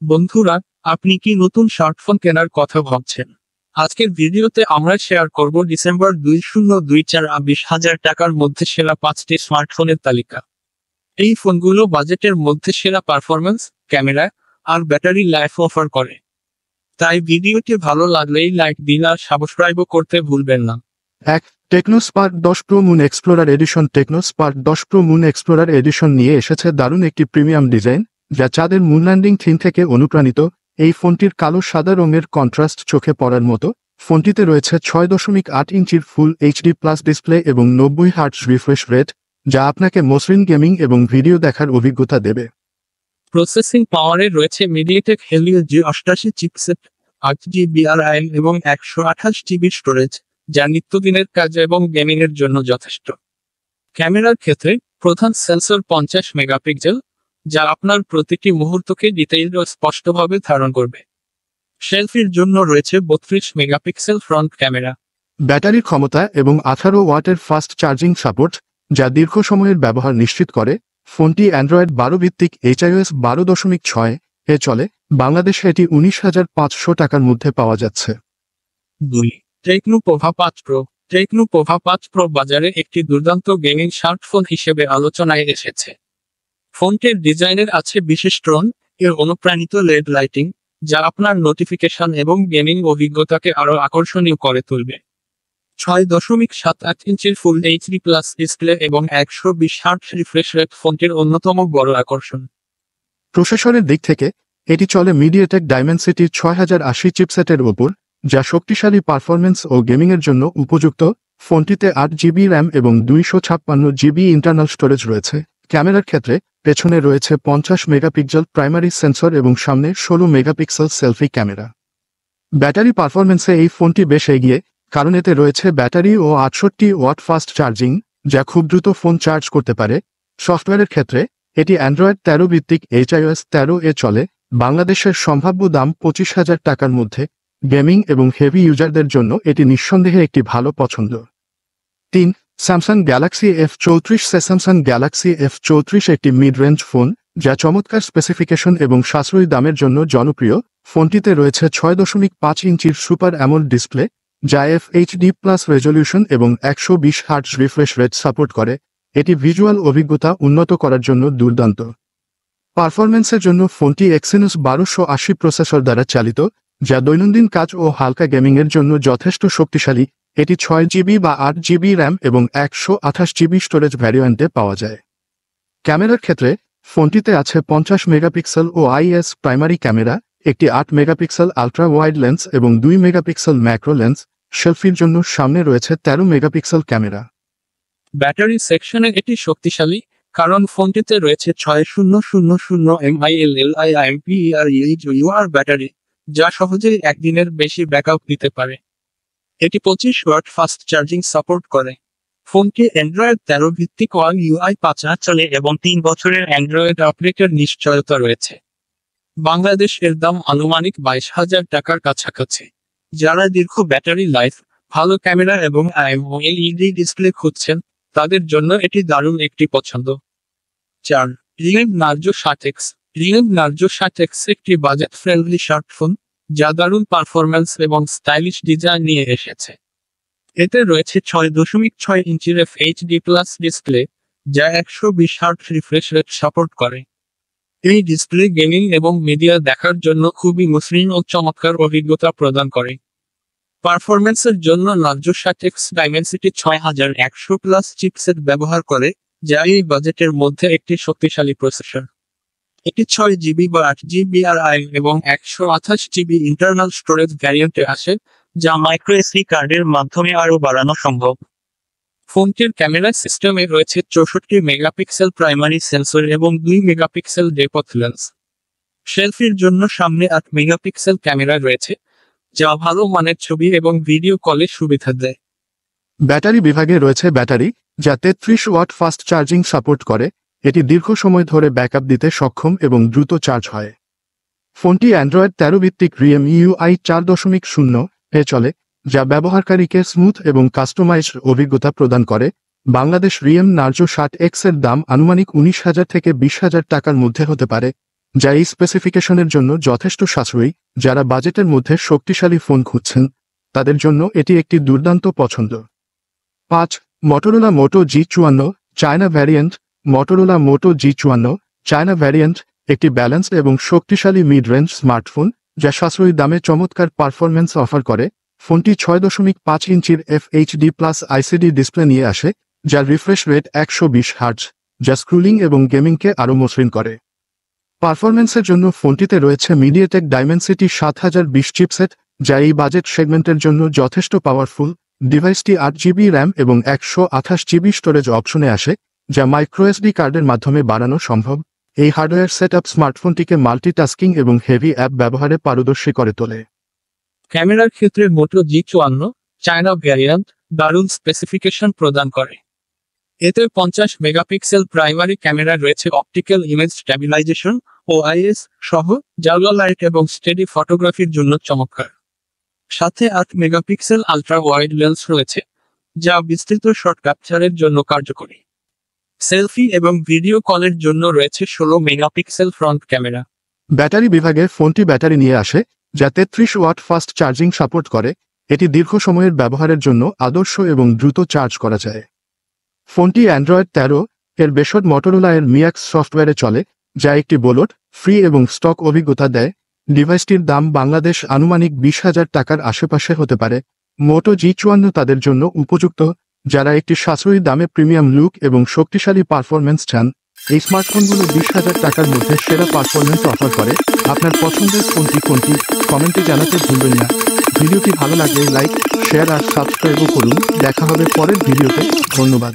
বন্ধুরা, আপনি কি নতুন স্মার্টফোন কেনার কথা ভাবছেন? আজকের ভিডিওতে আমরা শেয়ার করব ডিসেম্বর 2024 20,000 টাকার মধ্যে সেরা 5টি স্মার্টফোনের তালিকা। এই ফোনগুলো বাজেটের মধ্যে সেরা পারফরম্যান্স, ক্যামেরা আর ব্যাটারি লাইফ অফার করে। তাই ভিডিওটি ভালো লাগলেই লাইক দিন আর সাবস্ক্রাইবও করতে ভুলবেন না। এক Tecno Spark 10 pro moon explorer edition. Tecno Spark 10 pro moon explorer edition নিয়ে এসেছে দারুণ একটি প্রিমিয়াম ডিজাইন, যা চাঁদের মুন ল্যান্ডিং থিম থেকে অনুপ্রাণিত। এই ফোনটির কালো সাদা রঙের কন্ট্রাস্ট চোখে পড়ার মতো। ফোনটিতে রয়েছে 6.8 ইঞ্চির ফুল এইচডি প্লাস ডিসপ্লে এবং 90 হার্টজ রিফ্রেশ রেট, যা আপনাকে মসৃণ গেমিং এবং ভিডিও দেখার অভিজ্ঞতা দেবে। প্রসেসিং পাওয়ারে রয়েছে MediaTek Helio G88 chipset, 8GB RAM এবং 128GB স্টোরেজ, যা নিত্যদিনের কাজ এবং গেমিংয়ের জন্য যথেষ্ট। ক্যামেরার ক্ষেত্রে প্রধান সেন্সর 50 মেগাপিক্সেল, যা আপনার প্রতিটি মুহূর্তকে ডিটেইলড ও স্পষ্টভাবে ধারণ করবে। সেলফির জন্য রয়েছে 32 মেগাপিক্সেল ফ্রন্ট ক্যামেরা। ব্যাটারির ক্ষমতা এবং 18 ওয়াটের ফাস্ট চার্জিং সাপোর্ট, যা দীর্ঘ সময়ের ব্যবহার নিশ্চিত করে। ফোনটি অ্যান্ড্রয়েড 12 ভিত্তিক iOS 12.6 এ চলে। বাংলাদেশে এটি 19,500 টাকার মধ্যে পাওয়া যাচ্ছে। 2. Techno Pova 5 pro. Techno Pova 5 pro বাজারে একটি দুর্দান্ত গেমিং স্মার্টফোন হিসেবে আলোচনায় এসেছে। ফোনটির ডিজাইনের আছে বিশেষ টোন এর অনুপ্রাণিত লেড লাইটিং, যা আপনার নোটিফিকেশন এবং গেমিং অভিজ্ঞতাকে আরও আকর্ষণীয় করে তুলবে। 6.78 ইঞ্চির ফুল এইচডি প্লাস ডিসপ্লে এবং 120 হার্টজ রিফ্রেশ রেট ফোনটির অন্যতম বড় আকর্ষণ। প্রসেসরের দিক থেকে এটি চলে মিডিয়াটেক ডাইমেনসিটির 6080 চিপসেটের ওপর, যা শক্তিশালী পারফরম্যান্স ও গেমিংয়ের জন্য উপযুক্ত। ফোনটিতে 8GB র্যাম এবং 256GB ইন্টারনাল স্টোরেজ রয়েছে। ক্যামেরার ক্ষেত্রে পেছনে রয়েছে 50 মেগাপিক্সেল প্রাইমারি সেন্সর এবং সামনে 16 মেগাপিক্সেল সেলফি ক্যামেরা। ব্যাটারি পারফরম্যান্সে এই ফোনটি বেশ এগিয়ে, কারণ এতে রয়েছে ব্যাটারি ও 68 ওয়াট ফাস্ট চার্জিং, যা খুব দ্রুত ফোন চার্জ করতে পারে। সফটওয়্যারের ক্ষেত্রে এটি অ্যান্ড্রয়েড 13 ভিত্তিক iOS 13 এ চলে। বাংলাদেশের সম্ভাব্য দাম 25,000 টাকার মধ্যে। গেমিং এবং হেভি ইউজারদের জন্য এটি নিঃসন্দেহে একটি ভালো পছন্দ। 3. Samsung Galaxy F34। Samsung Galaxy F34 একটি মিড রেঞ্জ ফোন, যা চমৎকার স্পেসিফিকেশন এবং সাশ্রয়ী দামের জন্য জনপ্রিয়। ফোনটিতে রয়েছে 6.5 ইঞ্চির সুপার অ্যামোলেড ডিসপ্লে, যা FHD প্লাস রেজলিউশন এবং 120 হার্টজ রিফ্রেশ রেট সাপোর্ট করে। এটি ভিজুয়াল অভিজ্ঞতা উন্নত করার জন্য দুর্দান্ত। পারফরম্যান্সের জন্য ফোনটি Exynos 1280 প্রসেসর দ্বারা চালিত, যা দৈনন্দিন কাজ ও হালকা গেমিংয়ের জন্য যথেষ্ট শক্তিশালী। এটি 6GB বা 8GB র্যাম এবং 128GB স্টোরেজ ভ্যারিয়েন্টে পাওয়া যায়। ক্যামেরার ক্ষেত্রে ফোনটিতে আছে 50 মেগাপিক্সেল ও IS প্রাইমারি ক্যামেরা, একটি 8 মেগাপিক্সেল আলট্রা ওয়াইড লেন্স এবং 2 মেগাপিক্সেল ম্যাক্রো লেন্স। সেলফির জন্য সামনে রয়েছে 13 মেগাপিক্সেল ক্যামেরা। ব্যাটারি সেকশনে এটি শক্তিশালী, কারণ ফোনটিতে রয়েছে 6000 mAh ব্যাটারি, যা সহজেই একদিনের বেশি ব্যাকআপ দিতে পারে। এটি 25 ওয়াট ফাস্ট চার্জিং সাপোর্ট করে। ফোনটি অ্যান্ড্রয়েড 13 ভিত্তিক One UI 5 চলে এবং 3 বছরের অ্যান্ড্রয়েড আপডেটের নিশ্চয়তা রয়েছে। বাংলাদেশ এর দাম আনুমানিক 22,000 টাকার কাছাকাছি। যারা দীর্ঘ ব্যাটারি লাইফ, ভালো ক্যামেরা এবং AMOLED ডিসপ্লে খুঁজছেন, তাদের জন্য এটি দারুণ একটি পছন্দ। 4. Realme Narzo 60X। Realme Narzo 60X একটি বাজেট ফ্রেন্ডলি স্মার্টফোন, যা দারুণ পারফরম্যান্স এবং স্টাইলিশ ডিজাইন নিয়ে এসেছে। এতে রয়েছে 6.6 ইঞ্চির FHD প্লাস ডিসপ্লে, যা 120 হার্টজ রিফ্রেশ রেট সাপোর্ট করে। এই ডিসপ্লে গেমিং এবং মিডিয়া দেখার জন্য খুবই মসৃণ ও চমৎকার অভিজ্ঞতা প্রদান করে। পারফরম্যান্সের জন্য Narzo 60X Dimensity 6100 plus chipset ব্যবহার করে, যা এই বাজেটের মধ্যে একটি শক্তিশালী প্রসেসর। এটি 6GB বা 8GB RAM এবং 128GB ইন্টারনাল স্টোরেজ ভ্যারিয়েন্টে আসে, যা মাইক্রোএসডি কার্ডের মাধ্যমে আরও বাড়ানো সম্ভব। ফোনটির ক্যামেরা সিস্টেমে রয়েছে 64 মেগাপিক্সেল প্রাইমারি সেন্সর এবং 2 মেগাপিক্সেল ডেপথ লেন্স। সেলফির জন্য সামনে 8 মেগাপিক্সেল ক্যামেরা রয়েছে, যা ভালো মানের ছবি এবং ভিডিও কলে সুবিধা দেয়। ব্যাটারি বিভাগে রয়েছে ব্যাটারি, যা 33 ওয়াট ফাস্ট চার্জিং সাপোর্ট করে। এটি দীর্ঘ সময় ধরে ব্যাকআপ দিতে সক্ষম এবং দ্রুত চার্জ হয়। ফোনটি অ্যান্ড্রয়েড 13 ভিত্তিক MIUI 4.0 এ চলে, যা ব্যবহারকারীকে স্মুথ এবং কাস্টমাইজড অভিজ্ঞতা প্রদান করে। বাংলাদেশ রিয়েলমি নার্জো 60X এর দাম আনুমানিক 19,000 থেকে 20,000 টাকার মধ্যে হতে পারে। যা এই স্পেসিফিকেশনের জন্য যথেষ্ট সাশ্রয়ী। যারা বাজেটের মধ্যে শক্তিশালী ফোন খুঁজছেন তাদের জন্য এটি একটি দুর্দান্ত পছন্দ। 5. মটোরোলা মোটো G54 চায়না ভ্যারিয়েন্ট। মটোরোলা মোটো G54 চায়না ভ্যারিয়েন্ট একটি ব্যালেন্সড এবং শক্তিশালী মিড রেঞ্জ স্মার্টফোন যা সাশ্রয়ী দামে চমৎকার পারফরম্যান্স অফার করে। ফোনটি 6.5 ইঞ্চির FHD+ ICD ডিসপ্লে নিয়ে আসে, যার রিফ্রেশ রেট 120 হার্টজ, যা স্ক্রোলিং এবং গেমিংকে আরও মসৃণ করে। পারফরম্যান্সের জন্য ফোনটিতে রয়েছে মিডিয়াটেক ডাইমেনসিটি 7020 চিপসেট, যা এই বাজেট সেগমেন্টের জন্য যথেষ্ট পাওয়ারফুল। ডিভাইসটি 8GB র্যাম এবং 128GB স্টোরেজ অপশনে আসে, যা মাইক্রোএসডি কার্ডের মাধ্যমে বাড়ানো সম্ভব। এই হার্ডওয়্যার সেটআপ স্মার্টফোনটিকে মাল্টিটাস্কিং এবং হেভি অ্যাপ ব্যবহারে পারদর্শী করে তোলে। ক্যামেরার ক্ষেত্রে মোটো G54 চায়না ভ্যারিয়েন্ট দারুণ স্পেসিফিকেশন প্রদান করে। এতে 50 মেগাপিক্সেল প্রাইমারি ক্যামেরা রয়েছে, অপটিক্যাল ইমেজ স্ট্যাবিলাইজেশন OIS সহ, যা লো লাইট এবং স্টেডি ফটোগ্রাফির জন্য চমৎকার। সাথে 8 মেগাপিক্সেল আলট্রা ওয়াইড লেন্স রয়েছে, যা বিস্তৃত শট ক্যাপচারের জন্য কার্যকরী। সেলফি এবং ভিডিও কলের জন্য রয়েছে 16 মেগাপিক্সেল ফ্রন্ট ক্যামেরা। ব্যাটারি বিভাগে ফোনটি ব্যাটারি নিয়ে আসে, যা 33 ওয়াট ফাস্ট চার্জিং সাপোর্ট করে। এটি দীর্ঘ সময়ের ব্যবহারের জন্য আদর্শ এবং দ্রুত চার্জ করা যায়। ফোনটি অ্যান্ড্রয়েড 13 এর বেসড মটোরোলা এর মিয়াক্স সফটওয়্যারে চলে, যা একটি বোলট ফ্রি এবং স্টক অভিজ্ঞতা দেয়। ডিভাইসটির দাম বাংলাদেশ আনুমানিক 20,000 টাকার আশেপাশে হতে পারে। মোটো G54 তাদের জন্য উপযুক্ত যারা একটি সাশ্রয়ী দামে প্রিমিয়াম লুক এবং শক্তিশালী পারফরম্যান্স চান। এই স্মার্টফোনগুলো 20,000 টাকার মধ্যে সেরা পারফরম্যান্স অফার করে। আপনার পছন্দের ফোনটি কোনটি কমেন্টে জানাতে ভুলবেন না। ভিডিওটি ভালো লাগলে লাইক, শেয়ার আর সাবস্ক্রাইবও করুন। দেখা হবে পরের ভিডিওতে। ধন্যবাদ।